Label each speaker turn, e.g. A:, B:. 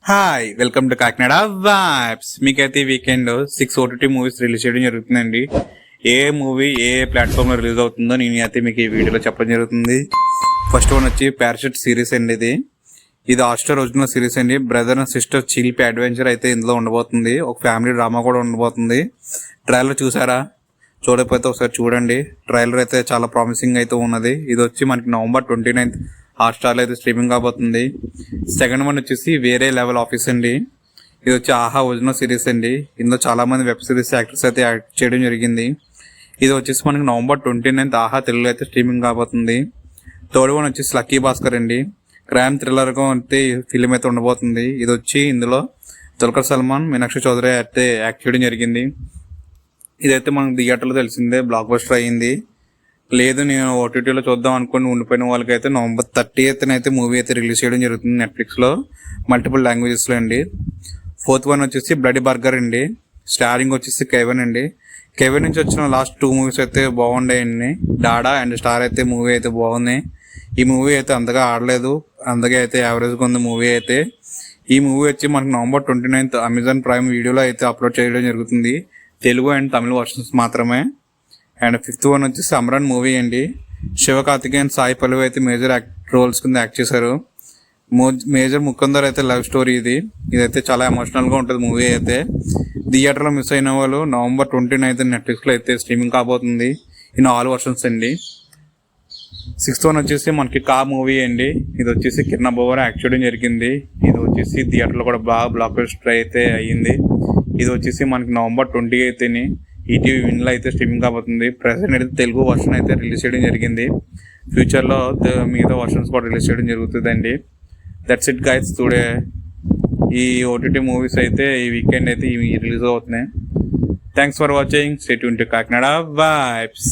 A: Hi welcome to Kakinada vibes. మీకైతే ఈ weekend 6 OTT movies release చేయడం జరుగుతుందండి. ఏ మూవీ ఏ ప్లాట్ఫామ్ లో రిలీజ్ అవుతుందో నేను అయితే మీకు ఈ వీడియోలో చెప్పడం జరుగుతుంది. ఫస్ట్ వన్ వచ్చి పారాషూట్ సిరీస్ అండి. ఇది హాట్‌స్టార్ ఒరిజినల్ సిరీస్ అండి. బ్రదర్ అండ్ సిస్టర్ చిలిపి అడ్వెంచర్ అయితే ఇందులో ఉండబోతుంది. ఒక ఫ్యామిలీ డ్రామా కూడా ఉండబోతుంది. ట్రైలర్ చూసారా? చూడకపోతే ఒకసారి చూడండి. ట్రైలర్ అయితే చాలా ప్రామిసింగ్ అయితే ఉన్నది. ఇది వచ్చి మనకి November 29th హాట్‌స్టార్ లో అయితే స్ట్రీమింగ్ కాబోతుంది. సెకండ్ వన్ వచ్చేసి వేరే లెవెల్ ఆఫీస్ అండి. ఇది వచ్చి ఆహా ఒరిజినల్ సిరీస్ అండి. ఇందులో చాలా మంది వెబ్ సిరీస్ యాక్టర్స్ అయితే యాక్ట్ చేయడం జరిగింది. ఇది వచ్చేసి మనకి November 29th ఆహా తెలుగులో అయితే స్ట్రీమింగ్ కాబోతుంది. థర్డ్ వన్ వచ్చేసి లక్కీ భాస్కర్ అండి. క్రైమ్ థ్రిల్లర్ గా అయితే ఫిలిం అయితే ఉండబోతుంది. ఇది వచ్చి ఇందులో దుల్కర్ సల్మాన్, మీనాక్షి చౌదరి అయితే యాక్ట్ చేయడం జరిగింది. ఇదైతే మనకు థియేటర్లో తెలిసిందే బ్లాక్ బస్టర్ అయ్యింది. లేదు నేను ఓటీటీలో చూద్దాం అనుకుని ఉండిపోయిన వాళ్ళకైతే November 30th అయితే మూవీ అయితే రిలీజ్ చేయడం జరుగుతుంది నెట్ఫ్లిక్స్ లో, మల్టిపుల్ లాంగ్వేజెస్ లో అండి. ఫోర్త్ వన్ వచ్చేసి బ్లడీ బర్గర్ అండి. స్టారింగ్ వచ్చేసి కెవిన్ అండి. కెవిన్ నుంచి వచ్చిన లాస్ట్ 2 మూవీస్ అయితే బాగుండాయండి. డాడా అండ్ స్టార్ అయితే మూవీ అయితే బాగుంది. ఈ మూవీ అయితే అంతగా ఆడలేదు, అందుకే అయితే యావరేజ్ గా ఉంది మూవీ అయితే. ఈ మూవీ వచ్చి మనకి November 29th అమెజాన్ ప్రైమ్ వీడియోలో అయితే అప్లోడ్ చేయడం జరుగుతుంది. తెలుగు అండ్ తమిళ వర్షన్స్ మాత్రమే. అండ్ ఫిఫ్త్ వన్ వచ్చి అమరన్ మూవీ అండి. శివకార్తికేయన్, సాయి పల్లవి అయితే మేజర్ రోల్స్ కింద యాక్ట్ చేశారు. మేజర్ ముకుందర్ అయితే లవ్ స్టోరీ ఇదైతే చాలా ఎమోషనల్ గా ఉంటుంది మూవీ అయితే. థియేటర్ లో మిస్ అయిన వాళ్ళు November 29th నెట్ఫ్లిక్స్ లో అయితే స్ట్రీమింగ్ కాబోతుంది ఇన్ ఆల్ వర్షన్స్ అండి. సిక్స్త్ వన్ వచ్చేసి మనకి కా మూవీ అండి. ఇది వచ్చేసి కిరణ్ అబ్బవర్ యాక్ట్ చేయడం జరిగింది. ఇది వచ్చేసి థియేటర్ లో కూడా బాగా బ్లాక్ బస్టర్ అయితే అయ్యింది. ఇది వచ్చేసి మనకి November 28th ఈటీవీ విన్ లో అయితే స్ట్రీమింగ్ కాబోతుంది. ప్రెసెంట్ అయితే తెలుగు వర్షన్ అయితే రిలీజ్ చేయడం జరిగింది. ఫ్యూచర్ లో మిగతా వర్షన్స్ కూడా రిలీజ్ చేయడం జరుగుతుందండి. That's it guys today. ఈ ఓటీటీ మూవీస్ అయితే ఈ వీకెండ్ అయితే రిలీజ్ అవుతున్నాయి. Thanks for watching. Stay tune to Kakinada vibes.